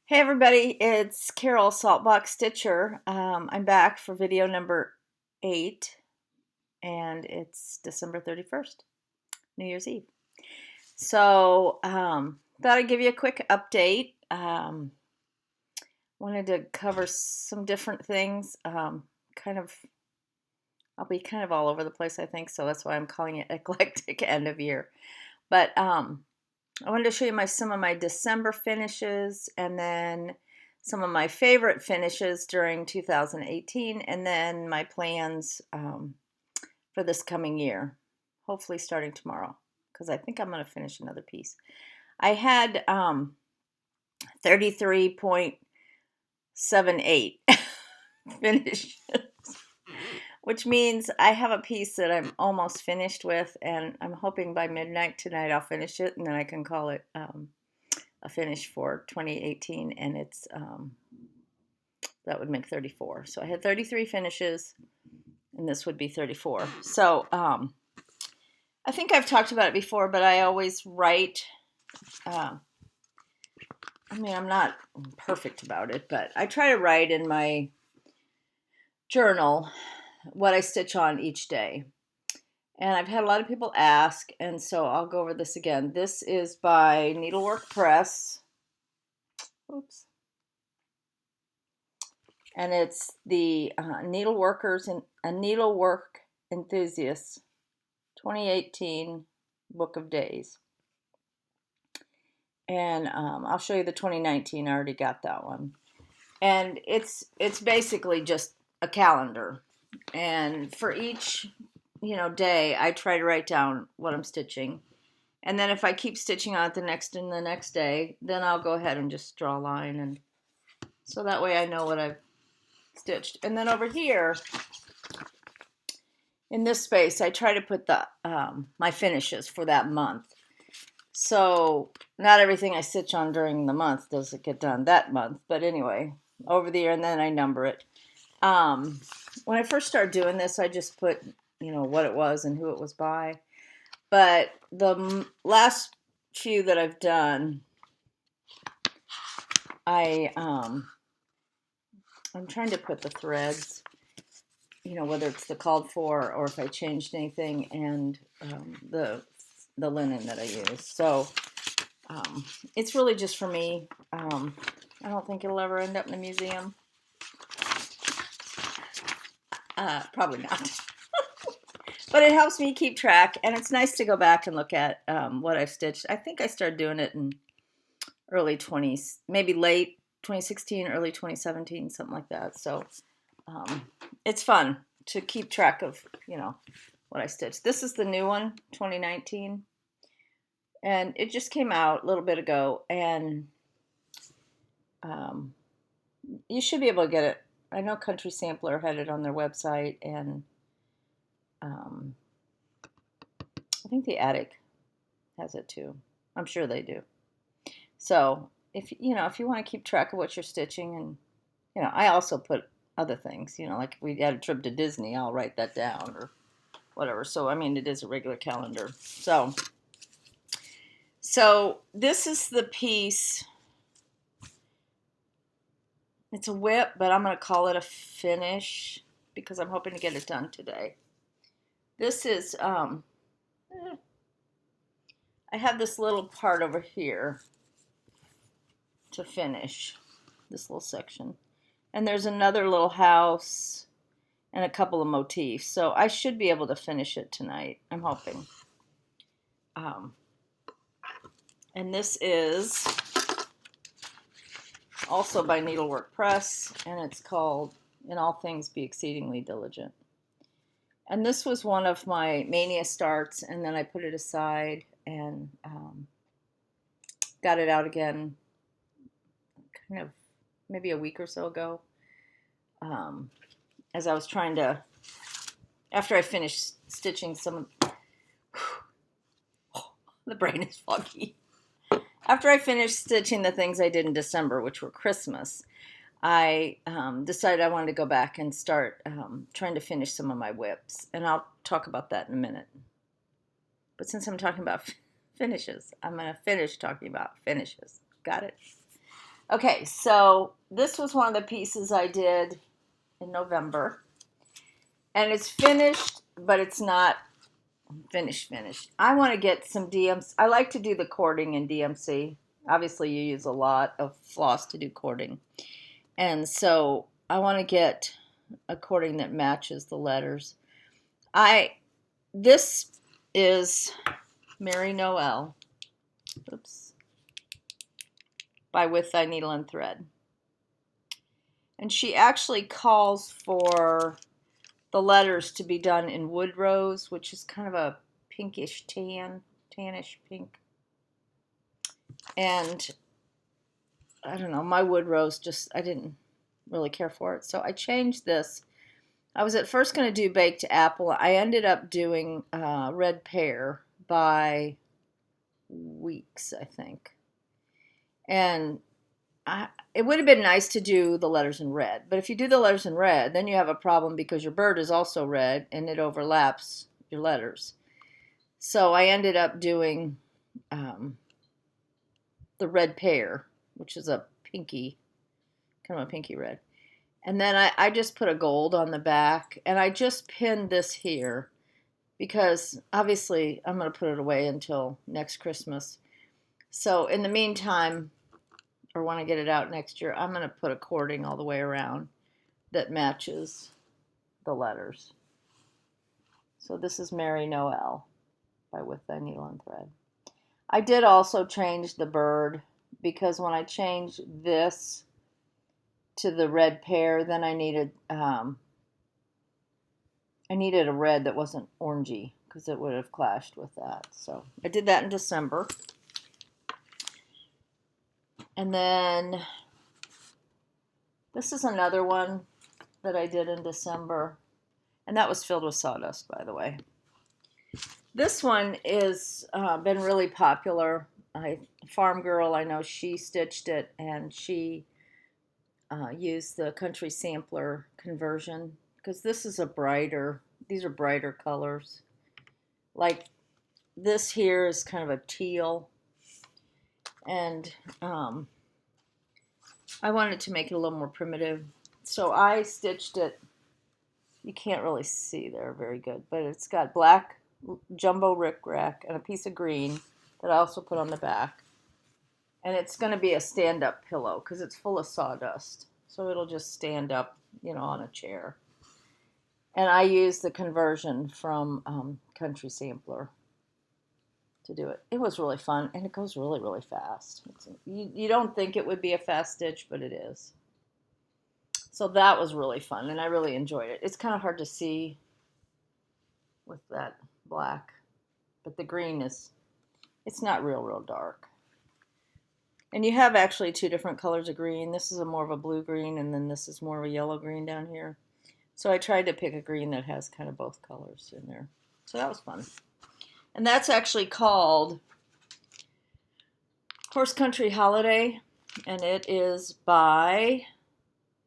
Hey everybody, it's Carol Saltbox Stitcher. I'm back for video number 8 and it's December 31st, New Year's Eve. So thought I'd give you a quick update. Wanted to cover some different things. I'll be kind of all over the place, I think, so that's why I'm calling it Eclectic End of Year. But I wanted to show you some of my December finishes, and then some of my favorite finishes during 2018, and then my plans for this coming year, hopefully starting tomorrow, because I think I'm going to finish another piece. I had 33.78 finishes, which means I have a piece that I'm almost finished with, and I'm hoping by midnight tonight I'll finish it, and then I can call it a finish for 2018, and it's that would make 34. So I had 33 finishes, and this would be 34. So I think I've talked about it before, but I always write. I'm not perfect about it, but I try to write in my journal what I stitch on each day. And I've had a lot of people ask, and so I'll go over this again. This is by Needlework Press. Oops. And it's the Needlework Enthusiast 2018 Book of Days. And I'll show you the 2019. I already got that one. And it's basically just a calendar. And for each day, I try to write down what I'm stitching. And then if I keep stitching on it the next day, then I'll go ahead and just draw a line. And so that way I know what I've stitched. And then over here, in this space, I try to put the my finishes for that month. So not everything I stitch on during the month does it get done that month. But anyway, over the year, and then I number it. When I first started doing this, I just put, what it was and who it was by. But the last few that I've done, I'm trying to put the threads, whether it's the called for or if I changed anything, and the linen that I use. So it's really just for me. I don't think it'll ever end up in a museum. Probably not. But it helps me keep track, and it's nice to go back and look at what I've stitched. I think I started doing it in early 20s, maybe late 2016, early 2017, something like that. So it's fun to keep track of, what I stitched. This is the new one, 2019, and it just came out a little bit ago, and you should be able to get it. I know Country Sampler had it on their website, and I think the Attic has it too. I'm sure they do. So if you want to keep track of what you're stitching, and I also put other things. Like if we had a trip to Disney, I'll write that down or whatever. So it is a regular calendar. So this is the piece. It's a whip, but I'm going to call it a finish because I'm hoping to get it done today. This is, I have this little part over here to finish, this little section. And there's another little house and a couple of motifs. So I should be able to finish it tonight, I'm hoping. And this is also by Needlework Press, and it's called In All Things Be Exceedingly Diligent. And this was one of my mania starts, and then I put it aside and got it out again kind of maybe a week or so ago, as I was trying to, after I finished stitching the brain is foggy. After I finished stitching the things I did in December, which were Christmas, I decided I wanted to go back and start trying to finish some of my whips. And I'll talk about that in a minute. But since I'm talking about finishes, I'm going to finish talking about finishes. Got it? Okay, so this was one of the pieces I did in November. And it's finished, but it's not finished. I want to get some DMC. I like to do the cording in DMC. Obviously, you use a lot of floss to do cording. And so I want to get a cording that matches the letters. This is Mary Noel. Oops. By With Thy Needle and Thread. And she actually calls for the letters to be done in wood rose, which is kind of a pinkish tannish pink. And I don't know, my wood rose I didn't really care for it. So I changed this. I was at first going to do baked apple. I ended up doing red pear by Weeks, I think. And it would have been nice to do the letters in red. But if you do the letters in red, then you have a problem because your bird is also red and it overlaps your letters. So I ended up doing the red pear, which is a pinky, kind of a pinky red. And then I just put a gold on the back, and I just pinned this here because obviously I'm going to put it away until next Christmas. So in the meantime, or when I get it out next year, I'm going to put a cording all the way around that matches the letters. So this is Mary Noel by With Thy Needle and Thread. I did also change the bird because when I changed this to the red pear, then I needed a red that wasn't orangey because it would have clashed with that. So I did that in December. And then this is another one that I did in December. And that was filled with sawdust, by the way. This one is been really popular. Farm Girl, I know she stitched it, and she used the Country Sampler conversion because these are brighter colors. Like this here is kind of a teal, and I wanted to make it a little more primitive, so I stitched it. You can't really see there very good, but it's got black jumbo rickrack and a piece of green that I also put on the back. And it's going to be a stand-up pillow because it's full of sawdust. So it'll just stand up, on a chair. And I used the conversion from Country Sampler to do it. It was really fun, and it goes really, really fast. You don't think it would be a fast stitch, but it is. So that was really fun, and I really enjoyed it. It's kind of hard to see with that black, but the green it's not real dark. And you have actually two different colors of green. This is more of a blue green, and then this is more of a yellow green down here. So I tried to pick a green that has kind of both colors in there. So that was fun. And that's actually called Horse Country Holiday, and it is by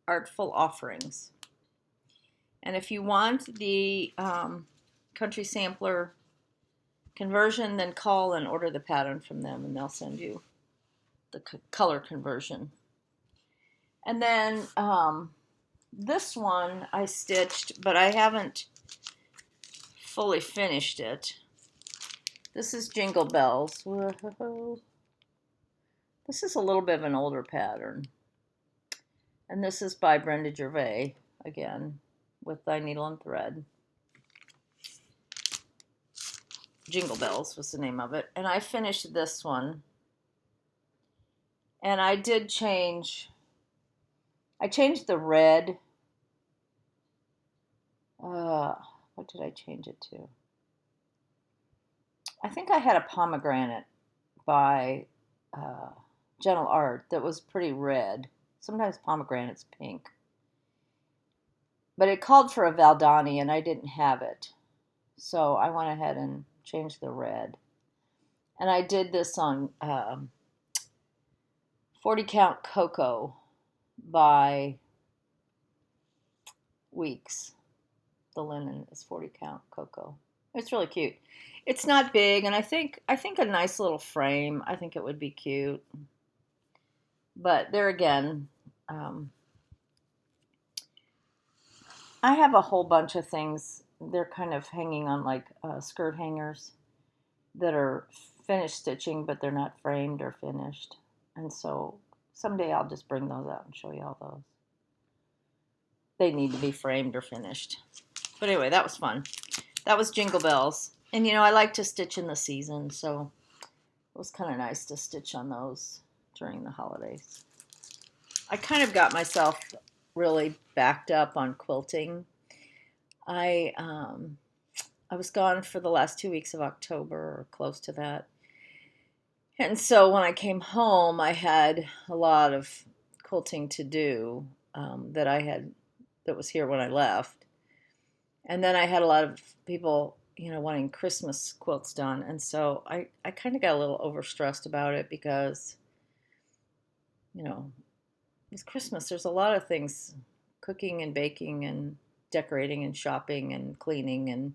Artful Offerings. And if you want the Country Sampler conversion, then call and order the pattern from them, and they'll send you the color conversion. And then this one I stitched, but I haven't fully finished it. This is Jingle Bells. Whoa. This is a little bit of an older pattern. And this is by Brenda Gervais, again, With Thy Needle and Thread. Jingle Bells was the name of it. And I finished this one. And I did I changed the red. What did I change it to? I think I had a pomegranate by Gentle Art that was pretty red. Sometimes pomegranate's pink. But it called for a Valdani, and I didn't have it. So I went ahead and changed the red. And I did this on 40 Count Cocoa by Weeks. The linen is 40 Count Cocoa. It's really cute. It's not big, and I think a nice little frame. I think it would be cute. But there again, I have a whole bunch of things. They're kind of hanging on like skirt hangers that are finished stitching, but they're not framed or finished. And so someday I'll just bring those out and show you all those. They need to be framed or finished. But anyway, that was fun. That was Jingle Bells. And you know, I like to stitch in the season, so it was kind of nice to stitch on those during the holidays. I kind of got myself really backed up on quilting. I I was gone for the last 2 weeks of October or close to that. And so when I came home, I had a lot of quilting to do that was here when I left. And then I had a lot of people, wanting Christmas quilts done. And so I kind of got a little overstressed about it because, you know, with Christmas, there's a lot of things, cooking and baking and decorating and shopping and cleaning and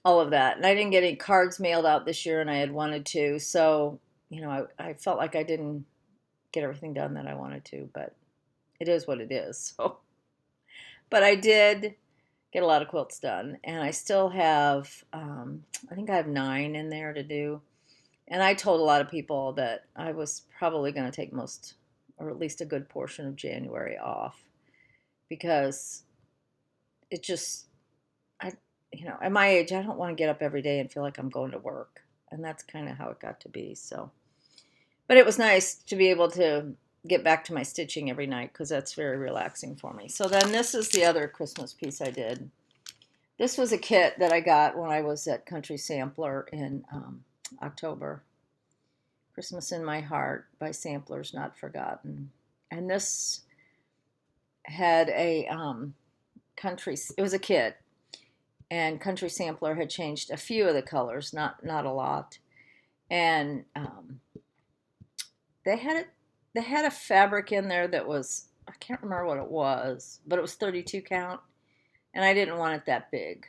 all of that. And I didn't get any cards mailed out this year, and I had wanted to. So, I felt like I didn't get everything done that I wanted to, but it is what it is. So, but I did get a lot of quilts done, and I still have, I think I have 9 in there to do. And I told a lot of people that I was probably going to take most, or at least a good portion of January off because it just, at my age, I don't want to get up every day and feel like I'm going to work. And that's kind of how it got to be. So, but it was nice to be able to get back to my stitching every night because that's very relaxing for me. So then this is the other Christmas piece I did. This was a kit that I got when I was at Country Sampler in October. Christmas in My Heart by Samplers Not Forgotten. And this had a it was a kit. And Country Sampler had changed a few of the colors, not a lot. And they had a fabric in there that was, I can't remember what it was, but it was 32 count, and I didn't want it that big.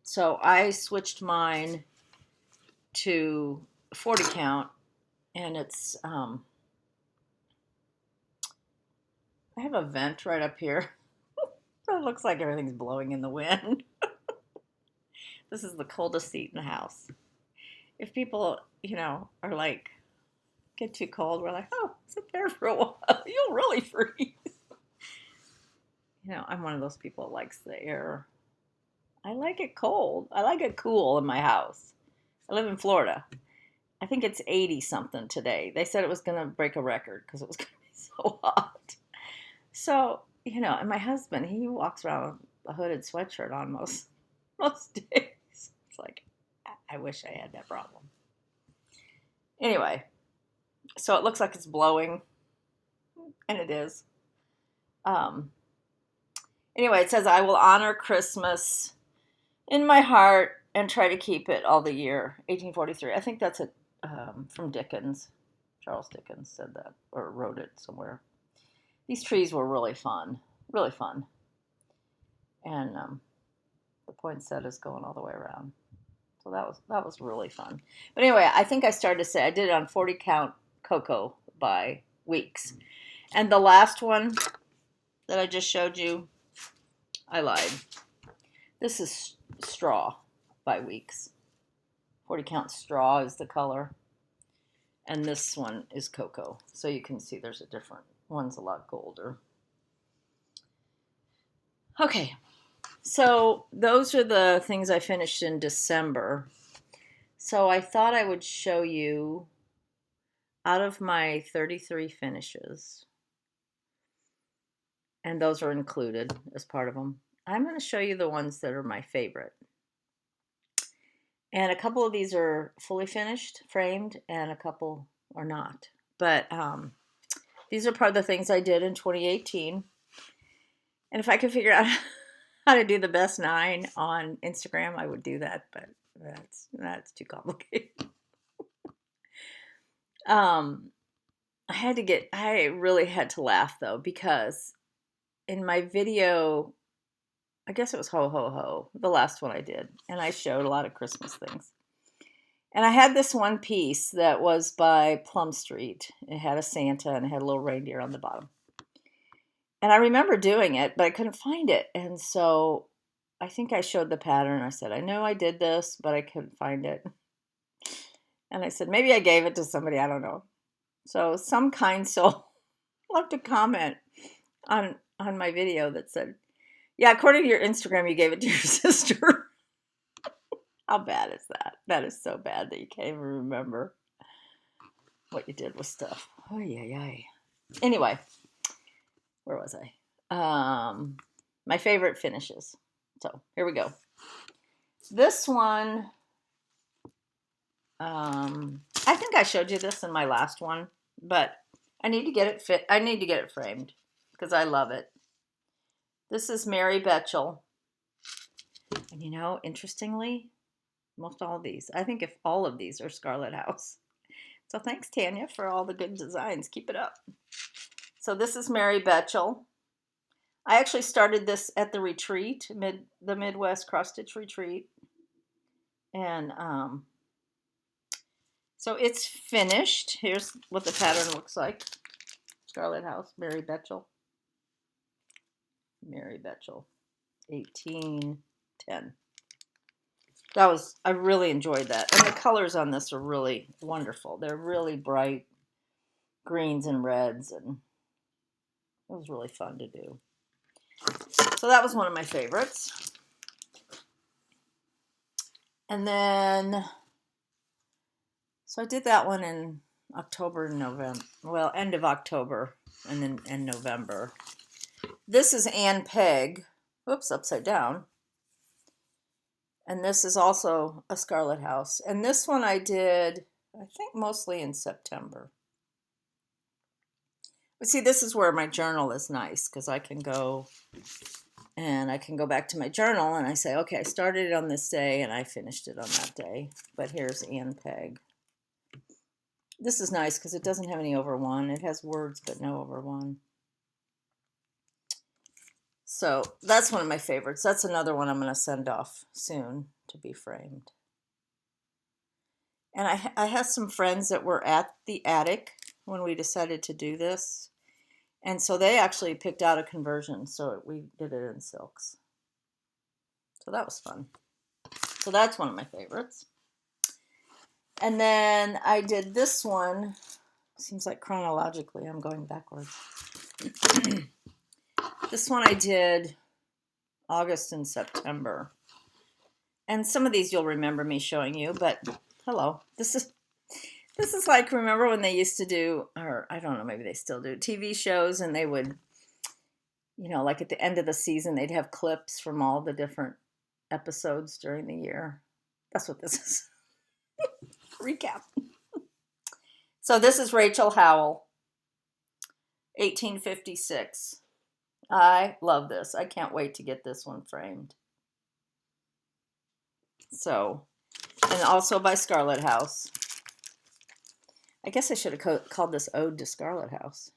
So I switched mine to 40 count, and it's, I have a vent right up here. So it looks like everything's blowing in the wind. This is the coldest seat in the house. If people, are like, get too cold, we're like, oh, sit there for a while. You'll really freeze. I'm one of those people that likes the air. I like it cold. I like it cool in my house. I live in Florida. I think it's 80 something today. They said it was going to break a record because it was going to be so hot. So, and my husband, he walks around with a hooded sweatshirt on most days. It's like, I wish I had that problem. Anyway, so it looks like it's blowing, and it is. Anyway, it says, I will honor Christmas in my heart and try to keep it all the year. 1843. I think that's from Dickens. Charles Dickens said that, or wrote it somewhere. These trees were really fun. Really fun. And the poinsettia is going all the way around. So that was really fun. But anyway, I think I started to say I did it on 40 count cocoa by Weeks. And the last one that I just showed you, I lied. This is straw by Weeks. 40 count straw is the color. And this one is cocoa. So you can see there's a different, one's a lot colder. Okay. So those are the things I finished in December. So I thought I would show you out of my 33 finishes, and those are included as part of them. I'm going to show you the ones that are my favorite. And a couple of these are fully finished, framed, and a couple are not. But these are part of the things I did in 2018. And if I could figure out how to do the best 9 on Instagram, I would do that, but that's too complicated. I really had to laugh though, because in my video, I guess it was Ho Ho Ho, the last one I did, and I showed a lot of Christmas things. And I had this one piece that was by Plum Street. It had a Santa and it had a little reindeer on the bottom. And I remember doing it, but I couldn't find it. And so I think I showed the pattern. I said, I know I did this, but I couldn't find it. And I said, maybe I gave it to somebody. I don't know. So some kind soul left a comment on my video that said, yeah, according to your Instagram, you gave it to your sister. How bad is that? That is so bad that you can't even remember what you did with stuff. Oh, yeah. Anyway, where was I? My favorite finishes. So here we go. This one, I think I showed you this in my last one, but I need to get it fit. I need to get it framed because I love it. This is Mary Betchel. And you know, interestingly, most all of these, I think if all of these are Scarlet House. So thanks, Tanya, for all the good designs. Keep it up. So this is Mary Betchel. I actually started this at the retreat, the Midwest Cross Stitch Retreat. And so it's finished. Here's what the pattern looks like. Scarlet House, Mary Betchel. Mary Betchel, 1810. I really enjoyed that. And the colors on this are really wonderful. They're really bright greens and reds, and it was really fun to do. So that was one of my favorites. And then, so I did that one in October and November. Well, end of October and then in November. This is Ann Peg. Whoops, upside down. And this is also a Scarlet House. And this one I did, I think, mostly in September. But see, this is where my journal is nice because I can go back to my journal and I say, okay, I started it on this day and I finished it on that day. But here's Ann Peg. This is nice because it doesn't have any over one. It has words, but no over one. So that's one of my favorites. That's another one I'm going to send off soon to be framed. And I have some friends that were at the attic when we decided to do this. And so they actually picked out a conversion. So we did it in silks. So that was fun. So that's one of my favorites. And then I did this one. Seems like chronologically I'm going backwards. This one I did August and September. And some of these you'll remember me showing you, but hello. This is like, remember when they used to do, or I don't know, maybe they still do, TV shows, and they would, you know, like at the end of the season, they'd have clips from all the different episodes during the year. That's what this is. Recap. So this is Rachel Howell, 1856. I love this. I can't wait to get this one framed. So, and also by Scarlet House. I guess I should have called this Ode to Scarlet House.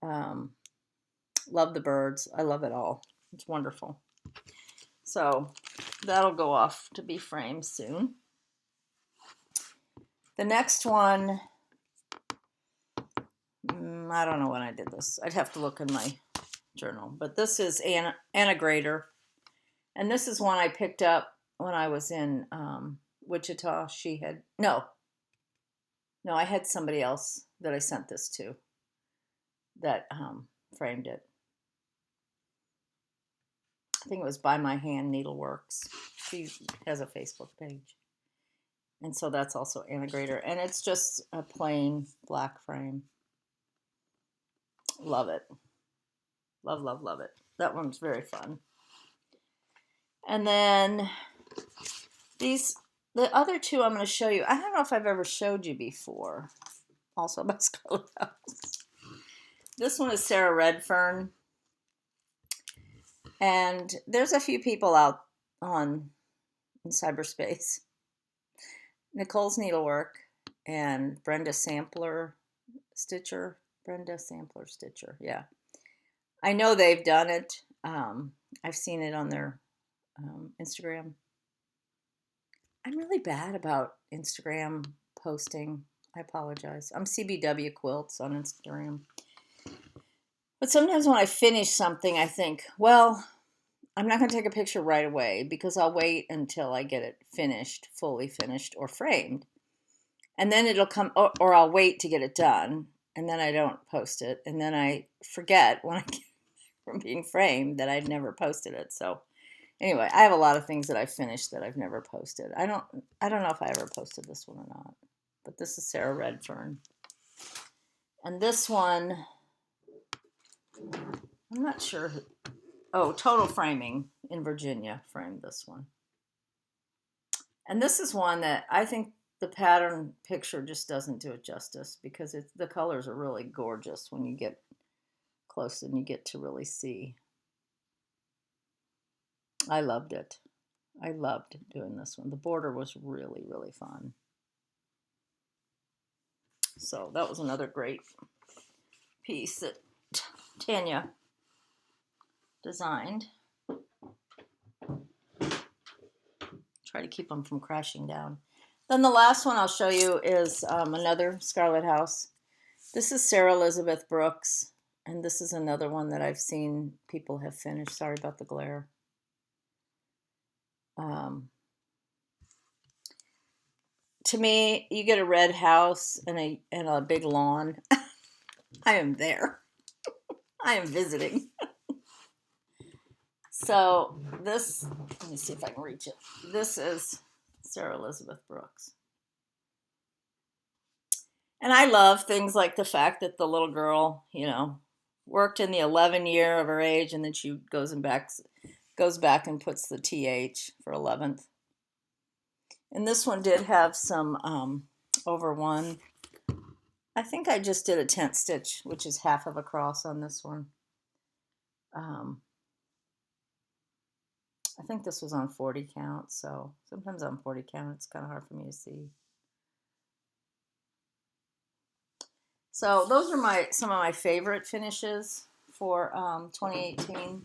Love the birds. I love it all. It's wonderful. So that'll go off to be framed soon. The next one, I don't know when I did this. I'd have to look in my journal. But this is Anna Grader. And this is one I picked up when I was in Wichita. I had somebody else that I sent this to that framed it. I think it was By My Hand Needleworks. She has a Facebook page. And so that's also Anna Grader. And it's just a plain black frame. Love it. Love, love, love it. That one's very fun. And then the other two I'm going to show you. I don't know if I've ever showed you before. Also by Scarlet House. This one is Sarah Redfern. And there's a few people out in cyberspace. Nicole's Needlework and Brenda Sampler Stitcher. Yeah. I know they've done it. I've seen it on their Instagram. I'm really bad about Instagram posting. I apologize. I'm CBW Quilts on Instagram. But sometimes when I finish something, I think, well, I'm not going to take a picture right away because I'll wait until I get it finished, fully finished or framed. And then it'll come, or I'll wait to get it done. And then I don't post it. And then I forget when I get from being framed that I'd never posted it. So anyway, I have a lot of things that I finished that I've never posted. I don't know if I ever posted this one or not. But this is Sarah Redfern. And this one, I'm not sure who, oh, Total Framing in Virginia framed this one. And this is one that I think the pattern picture just doesn't do it justice because the colors are really gorgeous when you get close and you get to really see. I loved it. I loved doing this one. The border was really, really fun. So that was another great piece that Tanya designed. Try to keep them from crashing down. Then the last one I'll show you is another Scarlet House. This is Sarah Elizabeth Brooks, and this is another one that I've seen people have finished. Sorry about the glare. To me, you get a red house and a big lawn. I am there. I am visiting. So this, let me see if I can reach it. This is Sarah Elizabeth Brooks. And I love things like the fact that the little girl, you know, worked in the 11 year of her age, and then she goes back and puts the TH for 11th. And this one did have some over one. I think I just did a tent stitch, which is half of a cross on this one. I think this was on 40 count, so sometimes on 40 count it's kind of hard for me to see. So those are some of my favorite finishes for 2018.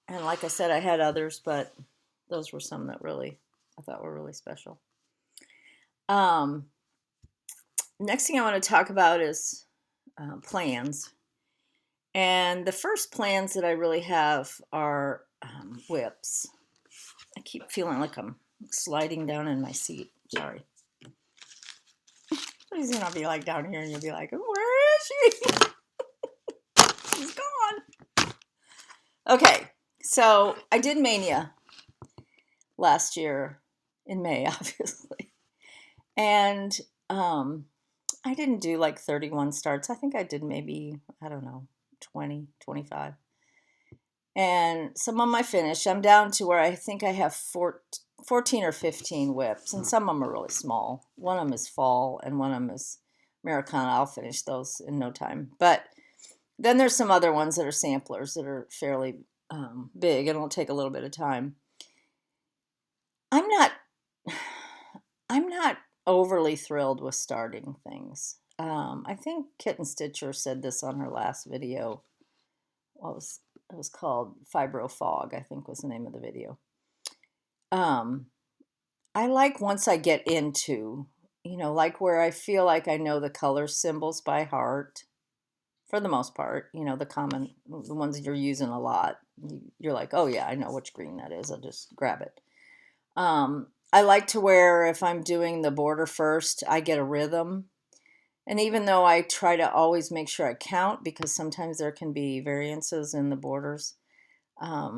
And like I said, I had others, but those were some that really I thought were really special. Next thing I want to talk about is plans. And the first plans that I really have are whips. I keep feeling like I'm sliding down in my seat. Sorry. She's going to be like down here and you'll be like, where is she? She's gone. Okay, so I did Mania last year in May, obviously. And I didn't do like 31 starts. I think I did maybe, I don't know, 20, 25. And some of my finish, I'm down to where I think I have 14 or 15 whips, and some of them are really small. One of them is fall, and one of them is Americana. I'll finish those in no time. But then there's some other ones that are samplers that are fairly big, and it'll take a little bit of time. I'm not overly thrilled with starting things. I think Kitten Stitcher said this on her last video. It was called Fibro Fog, I think was the name of the video. I like once I get into, like where I feel like I know the color symbols by heart, for the most part, the ones you're using a lot. You're like, oh yeah, I know which green that is. I'll just grab it. I like to where if I'm doing the border first, I get a rhythm. And even though I try to always make sure I count, because sometimes there can be variances in the borders, I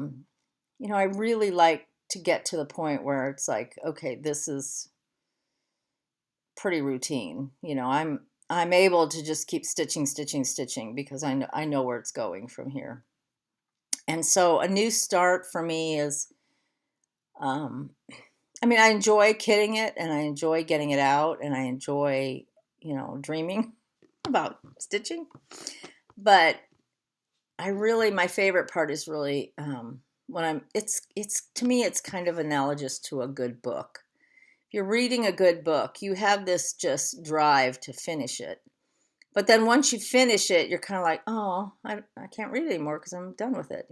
really like to get to the point where it's like, okay, this is pretty routine. I'm able to just keep stitching because I know where it's going from here. And so a new start for me is, I enjoy kitting it and I enjoy getting it out and I enjoy, dreaming about stitching. But my favorite part is really to me, it's kind of analogous to a good book. If you're reading a good book, you have this just drive to finish it. But then once you finish it, you're kind of like, oh, I can't read it anymore because I'm done with it,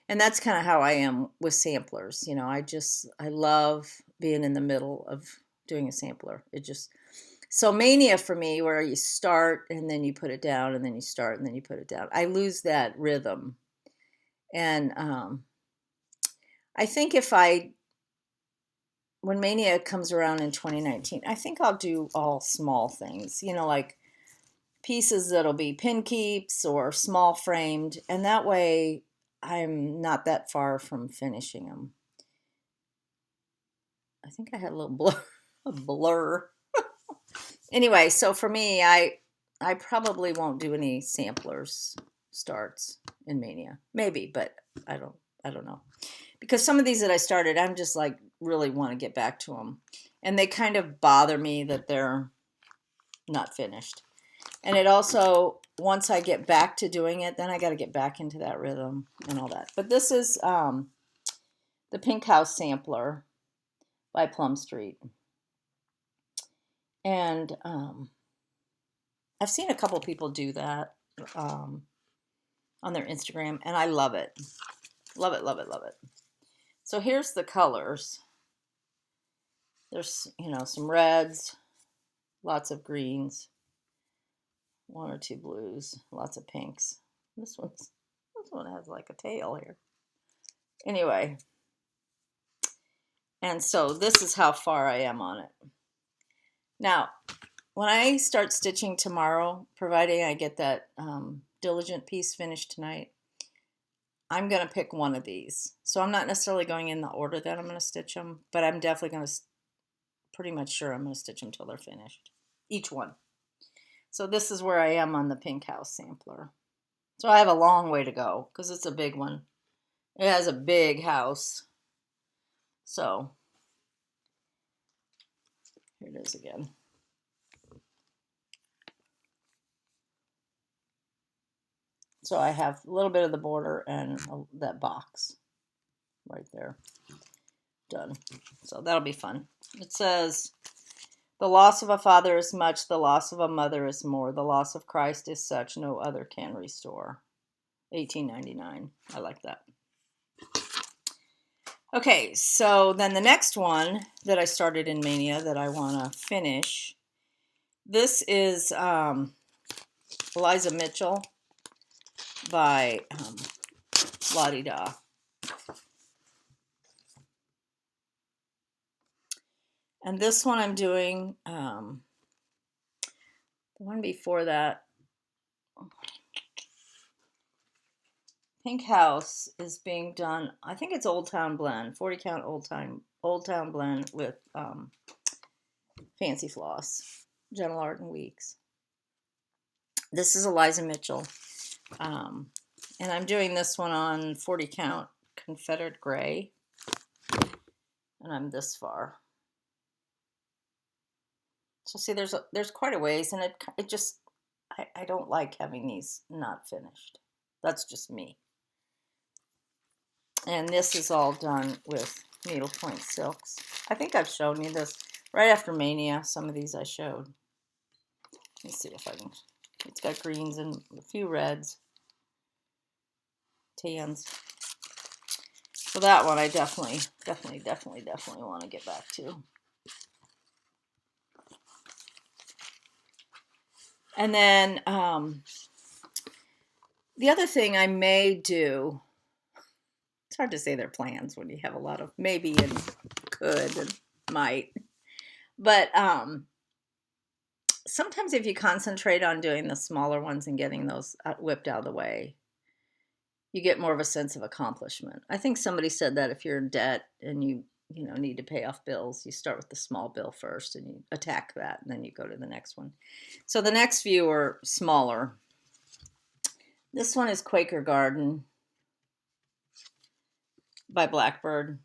And that's kind of how I am with samplers. You know, I love being in the middle of doing a sampler. So mania for me, where you start and then you put it down and then you start and then you put it down. I lose that rhythm. And I think when mania comes around in 2019, I think I'll do all small things, you know, like pieces that'll be pin keeps or small framed. And that way I'm not that far from finishing them. I think I had a little blur. Anyway, so for me, I probably won't do any samplers starts in Mania. Maybe, but I don't know. Because some of these that I started, I'm just like really want to get back to them. And they kind of bother me that they're not finished. And it also, once I get back to doing it, then I got to get back into that rhythm and all that. But this is the Pink House Sampler by Plum Street. And I've seen a couple people do that on their Instagram, and I love it. Love it, love it, love it. So here's the colors. There's, you know, some reds, lots of greens, one or two blues, lots of pinks. This one has like a tail here. Anyway, and so this is how far I am on it. Now, when I start stitching tomorrow, providing I get that Diligent piece finished tonight, I'm going to pick one of these. So I'm not necessarily going in the order that I'm going to stitch them, but I'm definitely going to, pretty much sure I'm going to stitch them until they're finished. Each one. So this is where I am on the Pink House Sampler. So I have a long way to go because it's a big one. It has a big house. So here it is again. So I have a little bit of the border and that box right there. Done. So that'll be fun. It says, the loss of a father is much, the loss of a mother is more. The loss of Christ is such, no other can restore. 1899. I like that. Okay, so then the next one that I started in Mania that I want to finish, this is Eliza Mitchell by Lottie Da. And this one I'm doing, the one before that, Pink House is being done, I think it's Old Town Blend, 40 count Old Town Blend with Fancy Floss, Gentle Art and Weeks. This is Eliza Mitchell. And I'm doing this one on 40 count Confederate Gray. And I'm this far. So see, there's quite a ways, and it just, I don't like having these not finished. That's just me. And this is all done with needlepoint silks. I think I've shown you this right after Mania. Some of these I showed. Let me see if I can. It's got greens and a few reds, tans. So that one I definitely want to get back to. And then the other thing I may do, it's hard to say their plans when you have a lot of maybe and could and might. But sometimes if you concentrate on doing the smaller ones and getting those whipped out of the way, you get more of a sense of accomplishment. I think somebody said that if you're in debt and you need to pay off bills, you start with the small bill first and you attack that, and then you go to the next one. So the next few are smaller. This one is Quaker Garden by Blackbird,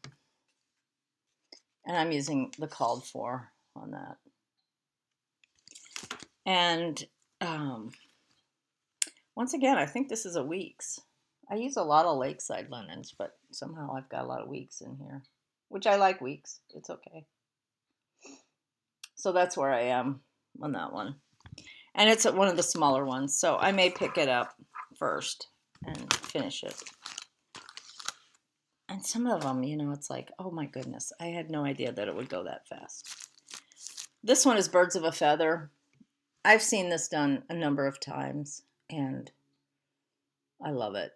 and I'm using the called for on that. And once again, I think this is a Weeks. I use a lot of Lakeside linens, but somehow I've got a lot of Weeks in here, which I like Weeks. It's okay. So that's where I am on that one. And it's one of the smaller ones, so I may pick it up first and finish it. And some of them, you know, it's like, oh my goodness, I had no idea that it would go that fast. This one is Birds of a Feather. I've seen this done a number of times, and I love it.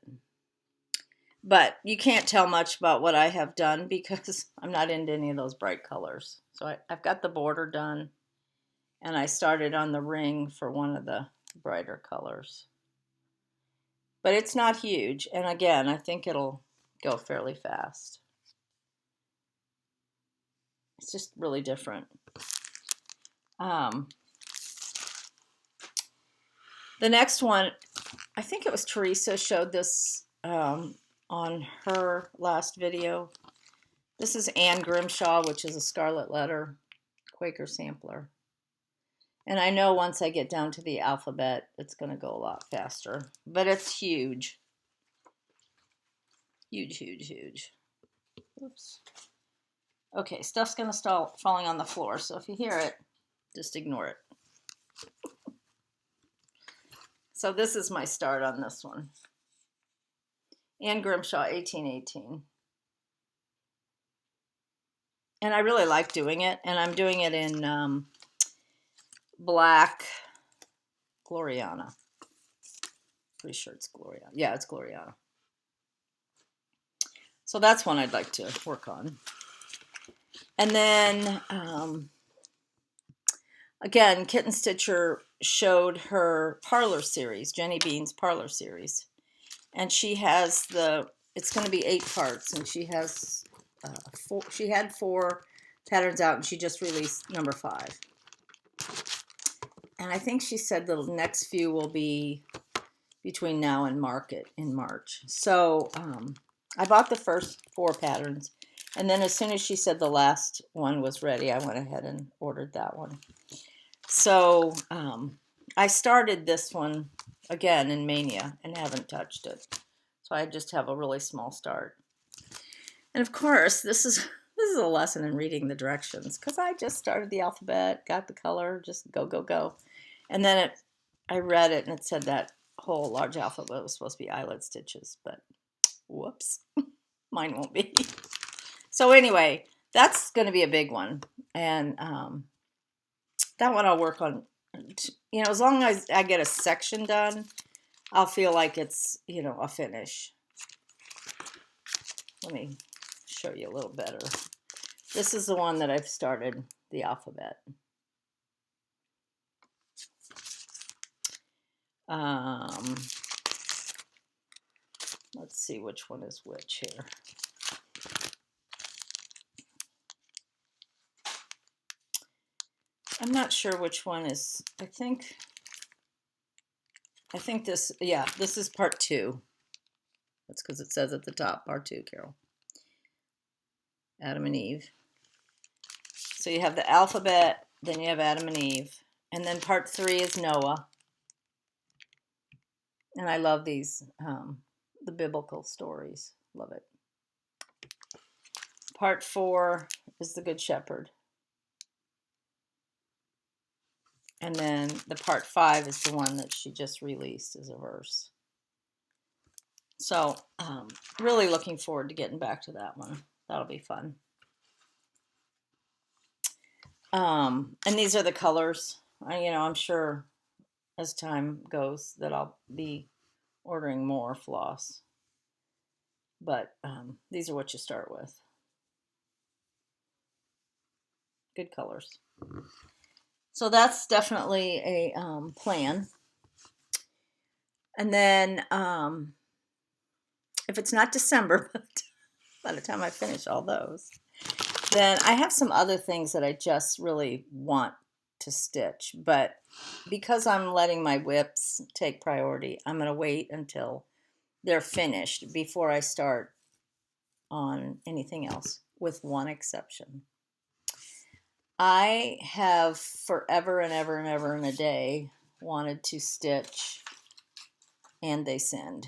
But you can't tell much about what I have done because I'm not into any of those bright colors. So I've got the border done, and I started on the ring for one of the brighter colors. But it's not huge, and again, I think it'll go fairly fast. It's just really different. The next one, I think it was Teresa showed this on her last video. This is Anne Grimshaw, which is a Scarlet Letter Quaker sampler. And I know once I get down to the alphabet, it's going to go a lot faster. But it's huge. Huge, huge, huge. Oops. Okay, stuff's going to start falling on the floor. So if you hear it, just ignore it. So this is my start on this one. Anne Grimshaw, 1818. And I really like doing it. And I'm doing it in black Gloriana. Pretty sure it's Gloriana. Yeah, it's Gloriana. So that's one I'd like to work on. And then, again, Kitten Stitcher showed her parlor series, Jenny Bean's parlor series. And she has it's going to be 8 parts, and she has she had 4 patterns out, and she just released number 5. And I think she said the next few will be between now and in March. So I bought the first 4 patterns, and then as soon as she said the last one was ready, I went ahead and ordered that one. So I started this one again in Mania and haven't touched it. So I just have a really small start. And of course, this is a lesson in reading the directions, because I just started the alphabet, got the color, just go, go, go. And then I read it, and it said that whole large alphabet was supposed to be eyelet stitches, but whoops, mine won't be. So anyway, that's going to be a big one. And that one I'll work on, you know, as long as I get a section done, I'll feel like it's, you know, a finish. Let me show you a little better. This is the one that I've started the alphabet. Let's see which one is which here. I'm not sure which one is, I think this, yeah, this is part 2. That's because it says at the top, part 2, Carol. Adam and Eve. So you have the alphabet, then you have Adam and Eve, and then part 3 is Noah. And I love these, the biblical stories. Love it. Part 4 is the Good Shepherd. And then the part 5 is the one that she just released as a verse. So really looking forward to getting back to that one. That'll be fun. And these are the colors. I'm sure as time goes that I'll be ordering more floss. But these are what you start with. Good colors. So that's definitely a plan. And then if it's not December, but by the time I finish all those, then I have some other things that I just really want to stitch. But because I'm letting my whips take priority, I'm going to wait until they're finished before I start on anything else, with one exception. I have forever and ever and ever and a day wanted to stitch And They Sinned.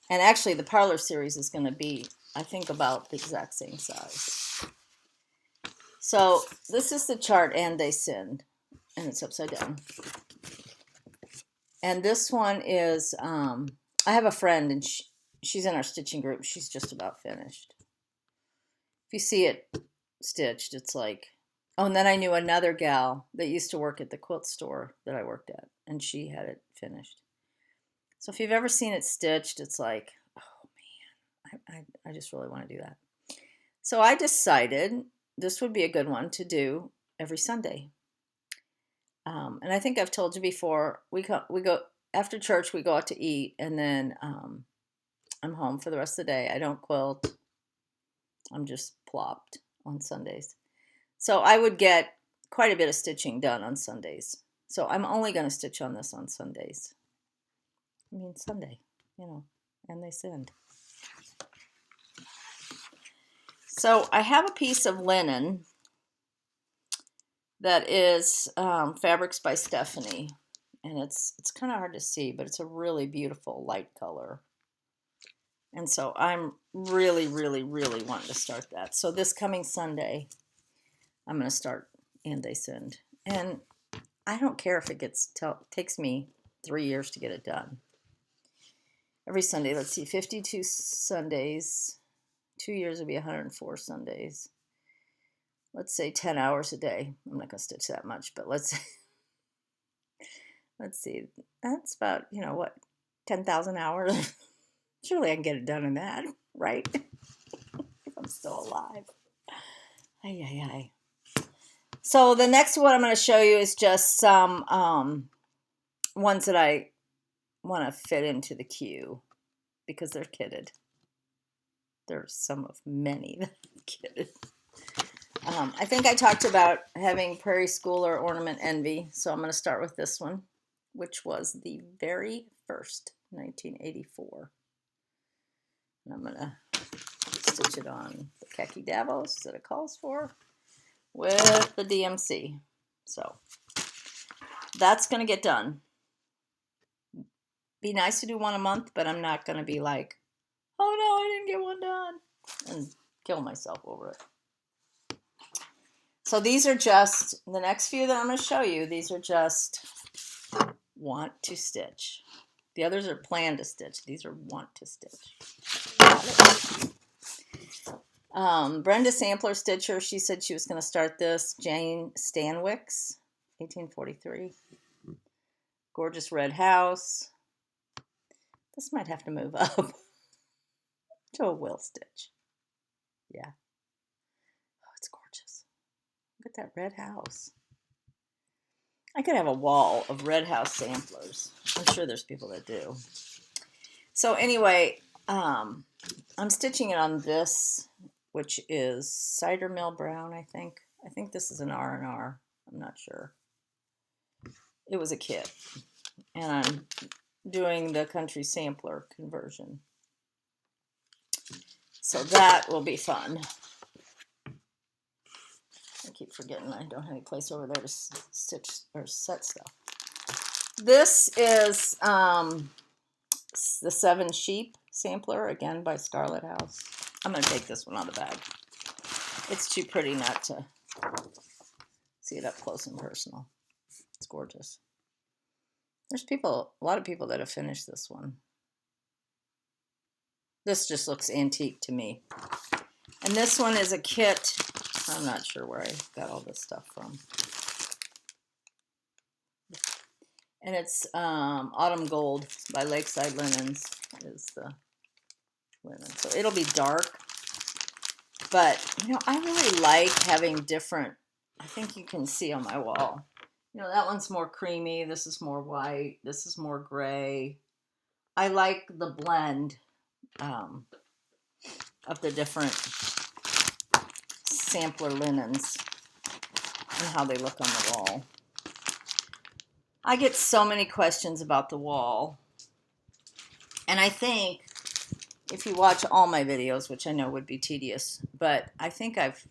And actually the parlor series is going to be, I think, about the exact same size. So this is the chart And They Sinned, and it's upside down. And this one is, I have a friend, and she's in our stitching group. She's just about finished. If you see it stitched, it's like, oh, and then I knew another gal that used to work at the quilt store that I worked at, and she had it finished. So if you've ever seen it stitched, it's like, oh man, I just really want to do that. So I decided this would be a good one to do every Sunday. And I think I've told you before, we go after church, we go out to eat, and then I'm home for the rest of the day. I don't quilt. I'm just plopped on Sundays. So I would get quite a bit of stitching done on Sundays. So I'm only going to stitch on this on Sundays. I mean, Sunday, and they send. So I have a piece of linen that is Fabrics by Stephanie. And it's kind of hard to see, but it's a really beautiful light color. And so I'm really, really, really wanting to start that. So this coming Sunday, I'm going to start And They Send. And I don't care if it takes me 3 years to get it done. Every Sunday, let's see, 52 Sundays. 2 years would be 104 Sundays. Let's say 10 hours a day. I'm not going to stitch that much, but let's see. That's about, 10,000 hours. Surely I can get it done in that, right? If I'm still alive. Ay. So the next one I'm going to show you is just some ones that I want to fit into the queue because they're kitted. There's some of many that are kitted. I think I talked about having Prairie Schooler Ornament Envy, so I'm going to start with this one, which was the very first 1984. And I'm going to stitch it on the Khaki Davos that it calls for with the DMC. So that's going to get done. Be nice to do one a month, but I'm not going to be like, oh no, I didn't get one done, and kill myself over it. So these are just, the next few that I'm going to show you, these are just want to stitch. The others are plan to stitch. These are want to stitch. Brenda Sampler Stitcher, she said she was going to start this. Jane Stanwicks, 1843. Gorgeous Red House. This might have to move up to a will stitch. Yeah. Oh, it's gorgeous. Look at that red house. I could have a wall of red house samplers. I'm sure there's people that do. So anyway, I'm stitching it on this, which is Cider Mill Brown, I think. I think this is an R&R. I'm not sure. It was a kit. And I'm doing the country sampler conversion. So that will be fun. I keep forgetting I don't have any place over there to stitch or set stuff. This is the Seven Sheep sampler, again by Scarlet House. I'm going to take this one out of the bag. It's too pretty not to see it up close and personal. It's gorgeous. There's a lot of people that have finished this one. This just looks antique to me. And this one is a kit. I'm not sure where I got all this stuff from. And it's Autumn Gold by Lakeside Linens is the linen. So it'll be dark. But, I really like having different, I think you can see on my wall. That one's more creamy. This is more white. This is more gray. I like the blend of the different sampler linens and how they look on the wall. I get so many questions about the wall. And I think if you watch all my videos, which I know would be tedious, but I think I've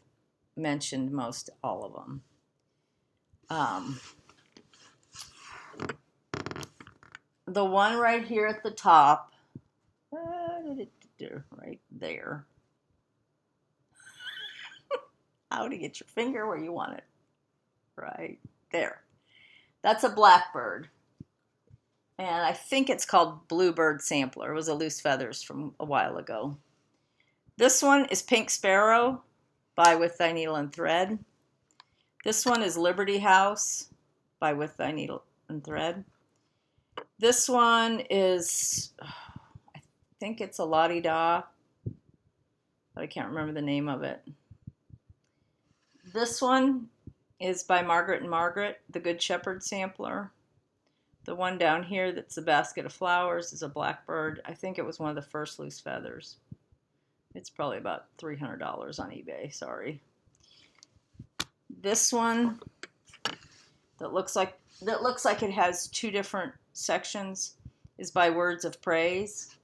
mentioned most all of them. The one right here at the top, right there. How to get your finger where you want it. Right there. That's a blackbird. And I think it's called Bluebird Sampler. It was a loose feathers from a while ago. This one is Pink Sparrow by With Thy Needle and Thread. This one is Liberty House by With Thy Needle and Thread. This one is, I think it's a La-Di-Da, but I can't remember the name of it. This one is by Margaret and Margaret, the Good Shepherd Sampler. The one down here that's a basket of flowers is a blackbird. I think it was one of the first loose feathers. It's probably about $300 on eBay, sorry. This one that looks like it has two different sections is by Words of Praise.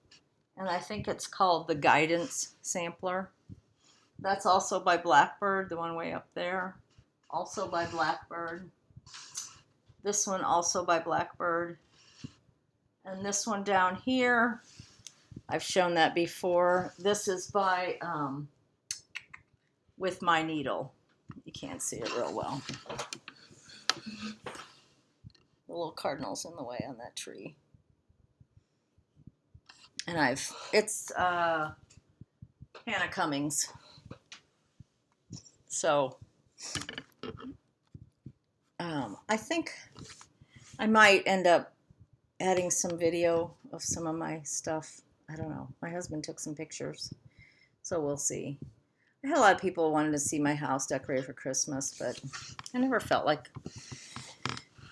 And I think it's called the Guidance Sampler. That's also by Blackbird, the one way up there. Also by Blackbird. This one also by Blackbird. And this one down here, I've shown that before. This is by With My Needle. You can't see it real well. The little cardinal's in the way on that tree. And it's Hannah Cummings. So I think I might end up adding some video of some of my stuff. I don't know. My husband took some pictures, so we'll see. I had a lot of people wanting to see my house decorated for Christmas, but I never felt like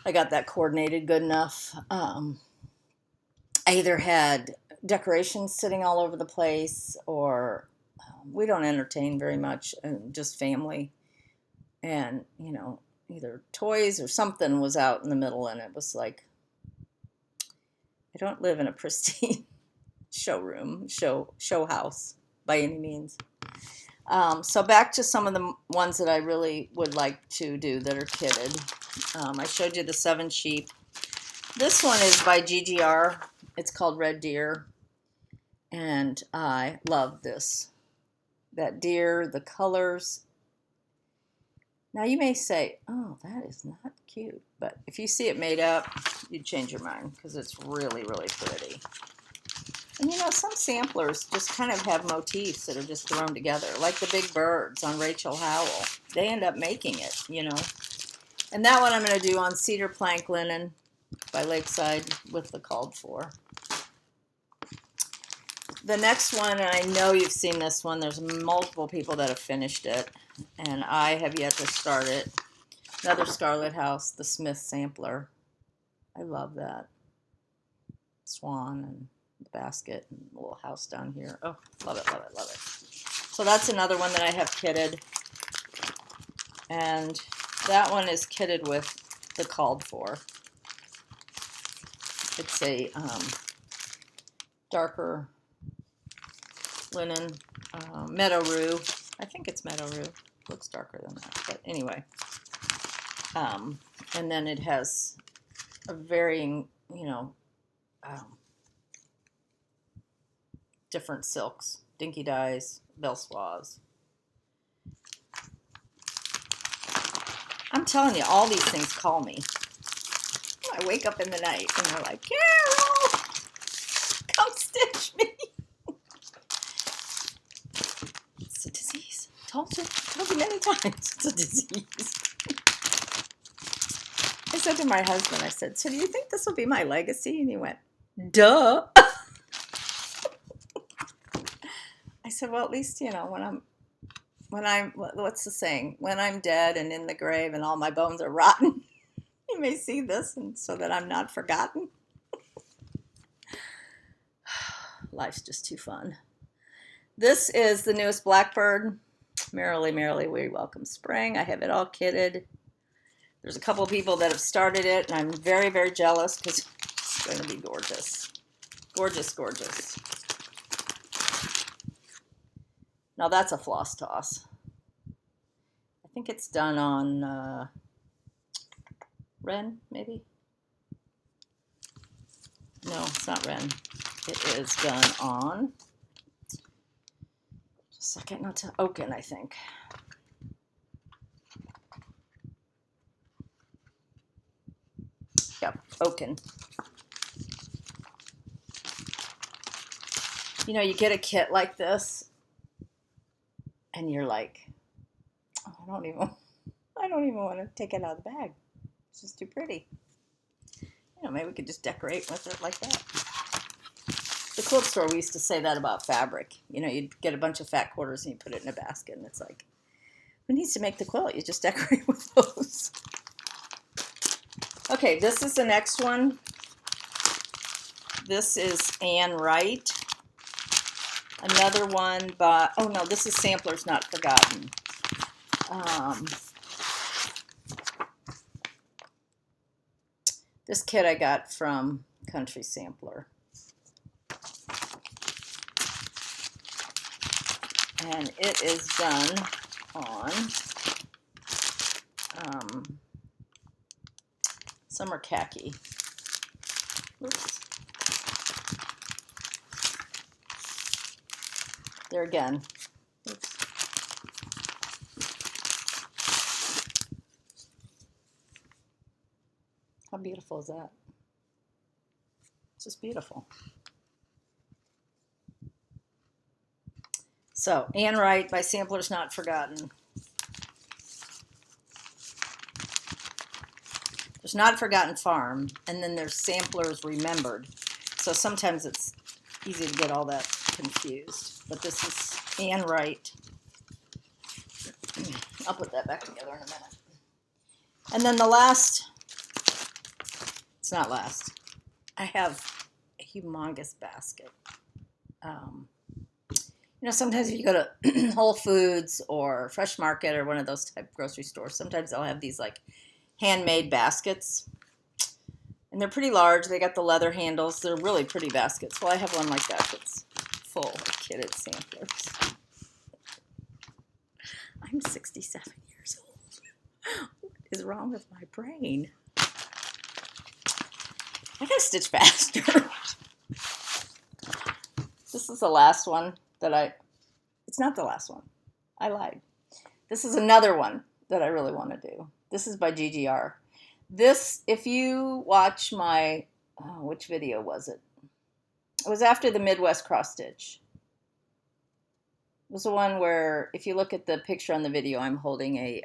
I got that coordinated good enough. I either had decorations sitting all over the place, or we don't entertain very much, just family. And, you know, either toys or something was out in the middle, and it was like, I don't live in a pristine show house by any means. So back to some of the ones that I really would like to do that are kitted. I showed you the 7 sheep. This one is by GGR. It's called Red Deer. And I love this. That deer, the colors. Now you may say, oh, that is not cute. But if you see it made up, you'd change your mind because it's really, really pretty. And you know, some samplers just kind of have motifs that are just thrown together, like the big birds on Rachel Howell. They end up making it, you know. And that one I'm going to do on cedar plank linen by Lakeside with the called for. The next one, and I know you've seen this one, there's multiple people that have finished it, and I have yet to start it. Another Scarlet House, the Smith Sampler. I love that. Swan and the basket and the little house down here. Oh, love it, love it, love it. So that's another one that I have kitted. And that one is kitted with the called for. It's a darker linen meadow rue. I think it's meadow rue. Looks darker than that, but anyway. And then it has a varying, you know, different silks, dinky dyes, Belsoise. I'm telling you, all these things call me. I wake up in the night and they're like, Carol, come stitch me. It's a disease. Told you many times it's a disease. I said to my husband, I said, so do you think this will be my legacy? And he went, duh. I said, well, at least, you know, what's the saying? When I'm dead and in the grave and all my bones are rotten, you may see this, and so that I'm not forgotten. Life's just too fun. This is the newest Blackbird. Merrily, merrily, we welcome spring. I have it all kitted. There's a couple of people that have started it, and I'm very, very jealous because it's going to be gorgeous. Gorgeous, gorgeous. Now that's a floss toss. I think it's done on Ren, maybe? No, it's not Ren. It is done on, just a second, not to Oaken, I think. Yep, Oaken. You know, you get a kit like this and you're like, oh, I don't even want to take it out of the bag. It's just too pretty. You know, maybe we could just decorate with it like that. The quilt store, we used to say that about fabric. You know, you'd get a bunch of fat quarters and you put it in a basket, and it's like, who needs to make the quilt? You just decorate with those. Okay, this is the next one. This is Anne Wright. Another one by, oh no, this is Samplers Not Forgotten. This kit I got from Country Sampler. And it is done on summer khaki. Oops. There again. Oops. How beautiful is that? It's just beautiful. So, Anne Wright by Samplers Not Forgotten. There's Not Forgotten Farm, and then there's Samplers Remembered. So sometimes it's easy to get all that confused. But this is Anne Wright. I'll put that back together in a minute. And then the last, it's not last, I have a humongous basket. You know, sometimes if you go to Whole Foods or Fresh Market or one of those type grocery stores, sometimes they'll have these like handmade baskets. And they're pretty large. They got the leather handles. They're really pretty baskets. Well, I have one like that that's full of kitted samplers. I'm 67 years old. What is wrong with my brain? I gotta stitch faster. This is the last one that it's not the last one. I lied. This is another one that I really want to do. This is by GGR. This, if you watch my, which video was it? It was after the Midwest cross stitch. It was the one where, if you look at the picture on the video, I'm holding a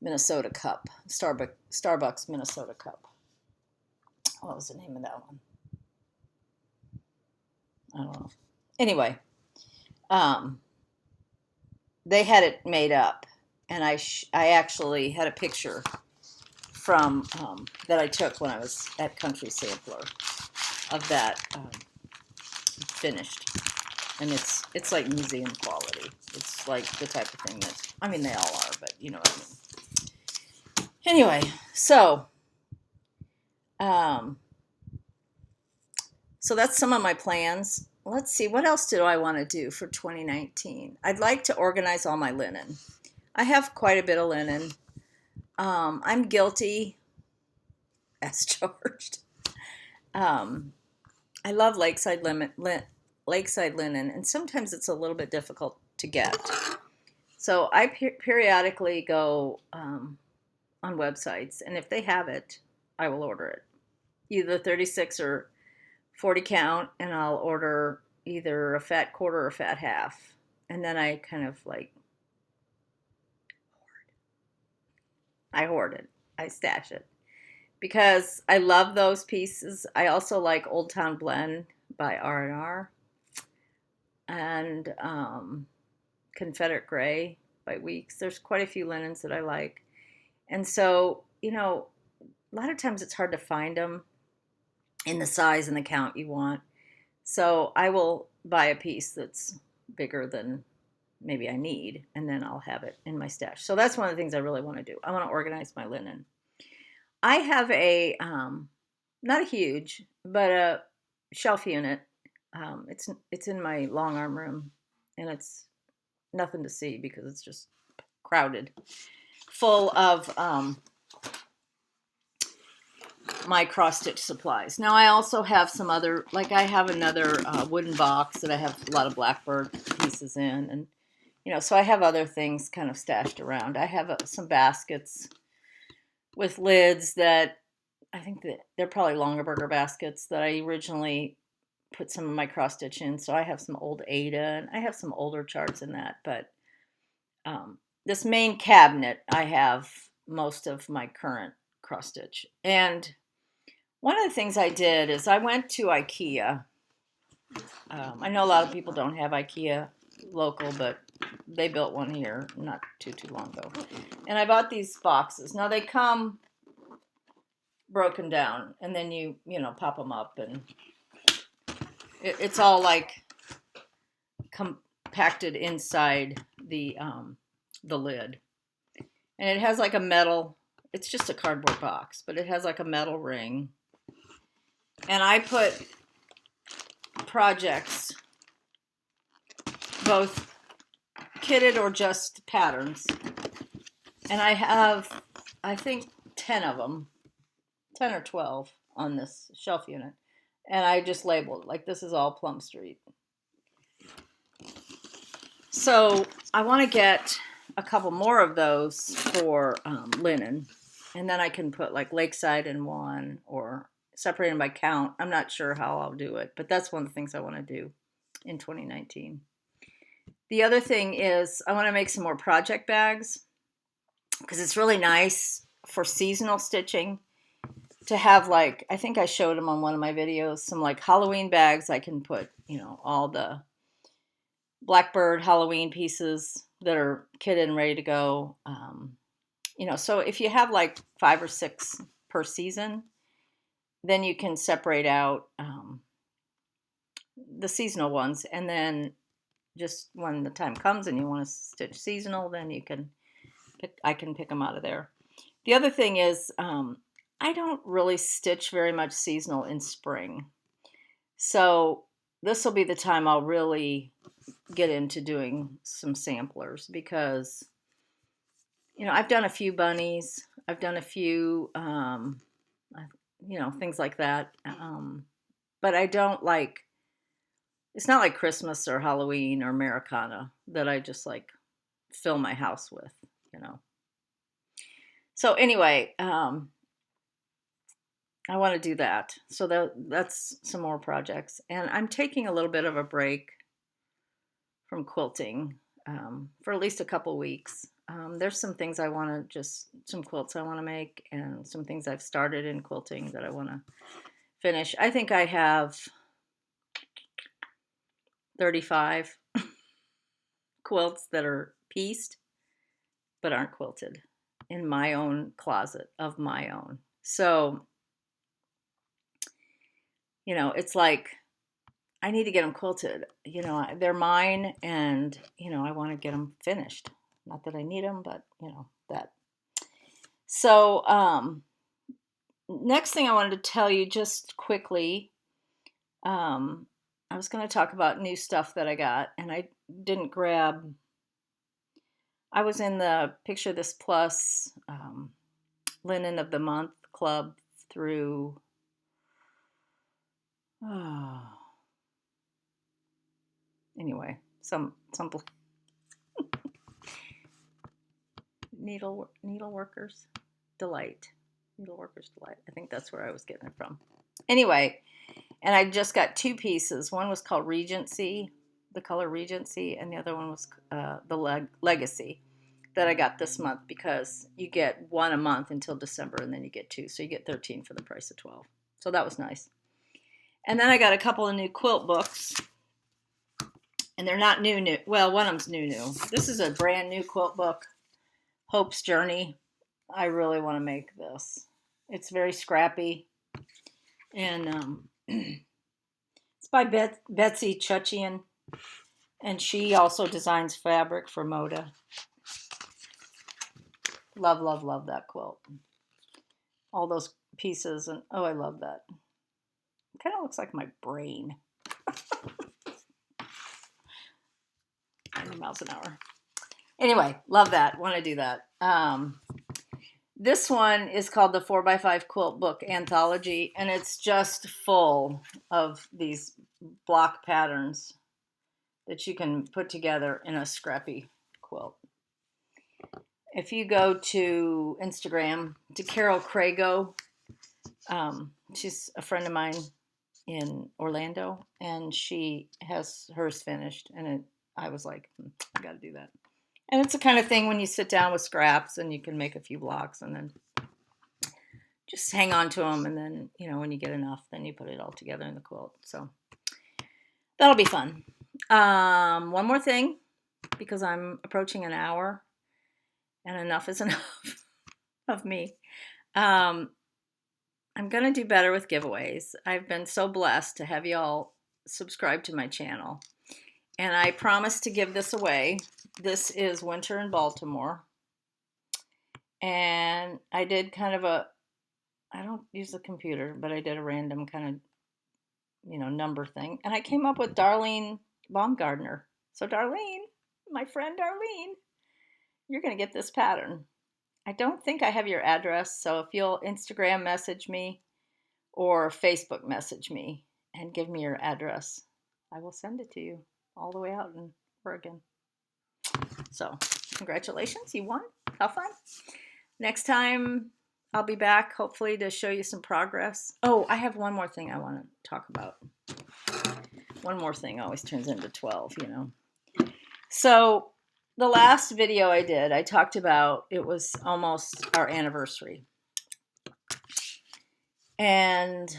Minnesota cup, Starbucks Minnesota cup. What was the name of that one? I don't know. Anyway, they had it made up, and I actually had a picture from that I took when I was at Country Sampler of that finished, and it's like museum quality. It's like the type of thing that, I mean, they all are, but you know what I mean. Anyway, so so that's some of my plans. Let's see, what else do I want to do for 2019? I'd like to organize all my linen. I have quite a bit of linen. I'm guilty as charged. I love lakeside linen, and sometimes it's a little bit difficult to get. So I periodically go on websites, and if they have it, I will order it. Either 36 or 40 count, and I'll order either a fat quarter or a fat half. And then I kind of like hoard it. I stash it. Because I love those pieces. I also like Old Town Blend by R&R. And Confederate Gray by Weeks. There's quite a few linens that I like. And so, you know, a lot of times it's hard to find them in the size and the count you want. So I will buy a piece that's bigger than maybe I need, and then I'll have it in my stash. So that's one of the things I really want to do. I want to organize my linen. I have a, not a huge, but a shelf unit. It's in my long arm room, and it's nothing to see because it's just crowded, full of my cross stitch supplies. Now I also have some other, like I have another wooden box that I have a lot of blackbird pieces in, and you know, so I have other things kind of stashed around. I have some baskets with lids that I think that they're probably Longaberger baskets that I originally put some of my cross stitch in. So I have some old Ada, and I have some older charts in that. But this main cabinet, I have most of my current cross stitch. And one of the things I did is I went to IKEA. I know a lot of people don't have IKEA local, but they built one here not too long ago. And I bought these boxes. Now they come broken down, and then you pop them up, and it's all like compacted inside the lid. And it has like a metal, it's just a cardboard box, but it has like a metal ring. And I put projects, both kitted or just patterns. And I have, I think, 10 of them, 10 or 12 on this shelf unit. And I just labeled, like, this is all Plum Street. So I want to get a couple more of those for linen. And then I can put like Lakeside in one or separate them by count. I'm not sure how I'll do it, but that's one of the things I want to do in 2019. The other thing is I want to make some more project bags because it's really nice for seasonal stitching to have, like, I think I showed them on one of my videos, some like Halloween bags. I can put, all the Blackbird Halloween pieces that are kitted and ready to go. So if you have like 5 or 6 per season, then you can separate out the seasonal ones, and then just when the time comes and you want to stitch seasonal, then I can pick them out of there. The other thing is I don't really stitch very much seasonal in spring. So this will be the time I'll really get into doing some samplers because, I've done a few bunnies. I've done a few, things like that. But I don't like, it's not like Christmas or Halloween or Americana that I just like fill my house with, So anyway, I want to do that. So that's some more projects. And I'm taking a little bit of a break from quilting for at least a couple weeks. There's some things I want to some quilts I want to make and some things I've started in quilting that I want to finish. I think I have 35 quilts that are pieced but aren't quilted in my own closet of my own. So, it's like I need to get them quilted. They're mine, and, I want to get them finished. Not that I need them, but, that. So, next thing I wanted to tell you just quickly, I was going to talk about new stuff that I got, and I didn't grab. I was in the Picture This Plus Linen of the Month Club through anyway, some Needleworkers Delight. Needleworkers Delight. I think that's where I was getting it from. Anyway, and I just got 2 pieces. One was called Regency, the color Regency, and the other one was the Legacy that I got this month because you get 1 a month until December, and then you get 2. So you get 13 for the price of 12. So that was nice. And then I got a couple of new quilt books. And they're not new. Well, one of them's new. This is a brand new quilt book, Hope's Journey. I really want to make this. It's very scrappy. And it's by Betsy Chuchian. And she also designs fabric for Moda. Love, love, love that quilt. All those pieces. And oh, I love that. It kind of looks like my brain. 90 miles an hour. Anyway, love that. Want to do that. This one is called the 4x5 Quilt Book Anthology, and it's just full of these block patterns that you can put together in a scrappy quilt. If you go to Instagram, to Carol Crago, she's a friend of mine. in Orlando, and she has hers finished, and I was like, I got to do that. And it's the kind of thing when you sit down with scraps and you can make a few blocks and then just hang on to them, and then, you know, when you get enough, then you put it all together in the quilt. So that'll be fun. One more thing, because I'm approaching an hour, and enough is enough of me. I'm going to do better with giveaways. I've been so blessed to have y'all subscribe to my channel. And I promise to give this away. This is Winter in Baltimore. And I did kind of I don't use the computer, but I did a random kind of, you know, number thing. And I came up with Darlene Baumgardner. So Darlene, my friend Darlene, you're going to get this pattern. I don't think I have your address, so if you'll Instagram message me or Facebook message me and give me your address, I will send it to you all the way out in Oregon. So congratulations, you won. How fun. Next time I'll be back, hopefully, to show you some progress. Oh, I have one more thing I want to talk about. One more thing always turns into 12, you know. So the last video I did, I talked about, it was almost our anniversary. And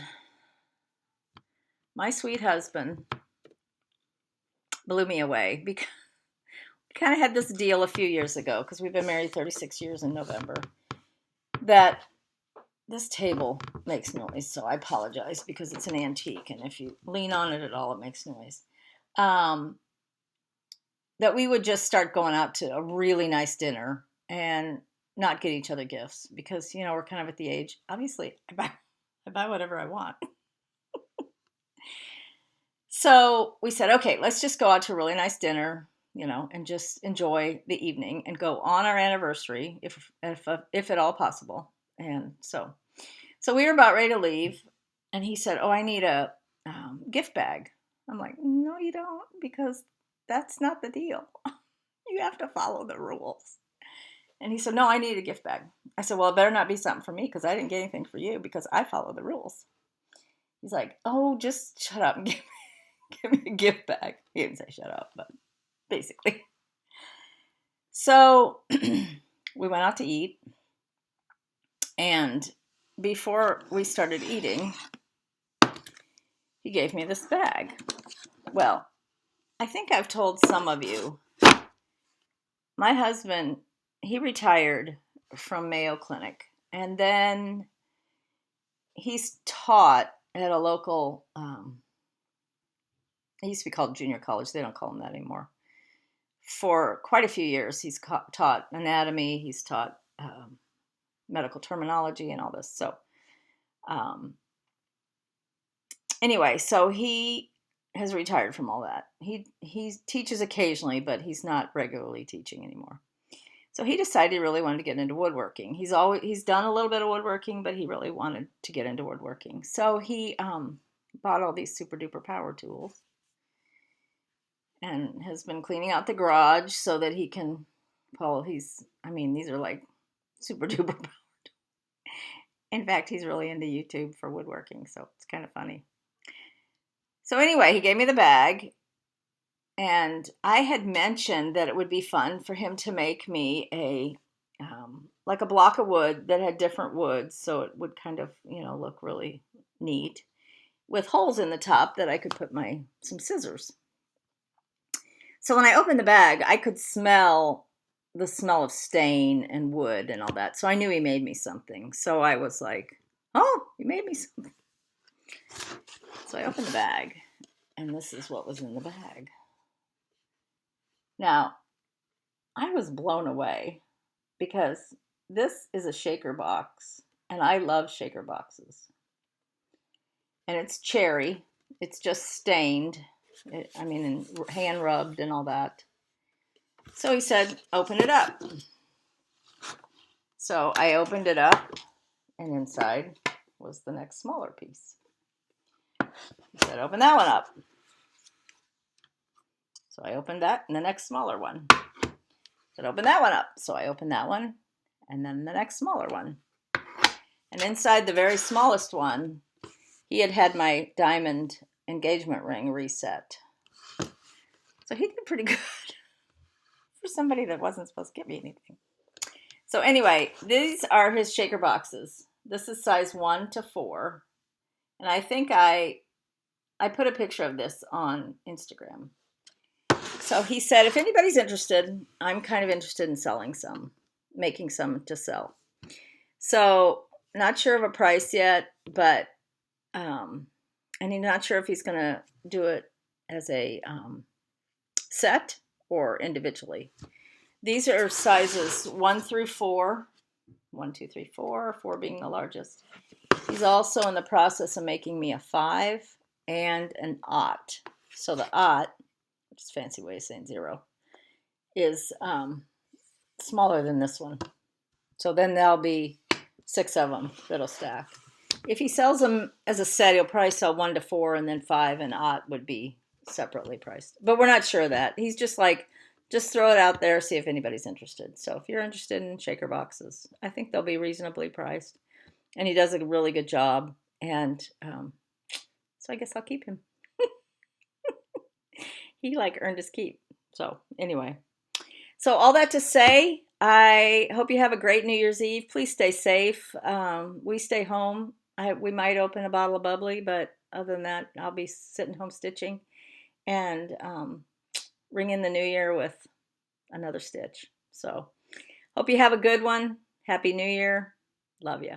my sweet husband blew me away because we kind of had this deal a few years ago, because we've been married 36 years in November, that this table makes noise. So I apologize, because it's an antique, and if you lean on it at all, it makes noise. That we would just start going out to a really nice dinner and not get each other gifts, because, you know, we're kind of at the age, obviously, I buy whatever I want. So we said, okay, let's just go out to a really nice dinner, you know, and just enjoy the evening and go on our anniversary, if at all possible. And so we were about ready to leave, and he said, oh, I need a gift bag. I'm like, no, you don't, because that's not the deal. You have to follow the rules. And he said, no, I need a gift bag. I said, well, it better not be something for me, because I didn't get anything for you, because I follow the rules. He's like, oh, just shut up and give me a gift bag. He didn't say shut up, but basically. So we went out to eat. And before we started eating, he gave me this bag. Well, I think I've told some of you, my husband, he retired from Mayo Clinic, and then he's taught at a local, it used to be called junior college. They don't call them that anymore. For quite a few years, he's taught anatomy. He's taught medical terminology and all this. So anyway, so he has retired from all that. He teaches occasionally, but he's not regularly teaching anymore. So he decided he really wanted to get into woodworking. He's done a little bit of woodworking, but he really wanted to get into woodworking. So he bought all these super duper power tools and has been cleaning out the garage so that he can, these are like super duper power. In fact, he's really into YouTube for woodworking, so it's kind of funny. So anyway, he gave me the bag, and I had mentioned that it would be fun for him to make me like a block of wood that had different woods, so it would kind of, you know, look really neat, with holes in the top that I could put some scissors. So when I opened the bag, I could smell the smell of stain and wood and all that. So I knew he made me something. So I was like, oh, he made me something. So I opened the bag, and this is what was in the bag. Now, I was blown away, because this is a shaker box, and I love shaker boxes. And it's cherry. It's just stained. And hand rubbed and all that. So he said, open it up. So I opened it up, and inside was the next smaller piece. He said, open that one up. So I opened that, and the next smaller one. He said, open that one up. So I opened that one, and then the next smaller one. And inside the very smallest one, he had my diamond engagement ring reset. So he did pretty good for somebody that wasn't supposed to give me anything. So anyway, these are his shaker boxes. This is size 1 to 4. And I think I put a picture of this on Instagram. So he said, if anybody's interested, I'm kind of interested in selling some, making some to sell. So not sure of a price yet, but, and he's not sure if he's going to do it as a set or individually. These are sizes 1 through 4. 1, 2, 3, 4, 4 being the largest. He's also in the process of making me a 5 and an aught. So the aught, which is a fancy way of saying 0, is smaller than this one. So then there'll be 6 of them that'll stack. If he sells them as a set, he'll probably sell 1 to 4, and then 5 and aught would be separately priced. But we're not sure of that. He's just like, just throw it out there, see if anybody's interested. So if you're interested in shaker boxes, I think they'll be reasonably priced. And he does a really good job. And so I guess I'll keep him. He like earned his keep. So anyway, so all that to say, I hope you have a great New Year's Eve. Please stay safe. We stay home. We might open a bottle of bubbly, but other than that, I'll be sitting home stitching and ring in the new year with another stitch. So hope you have a good one. Happy New Year. Love you.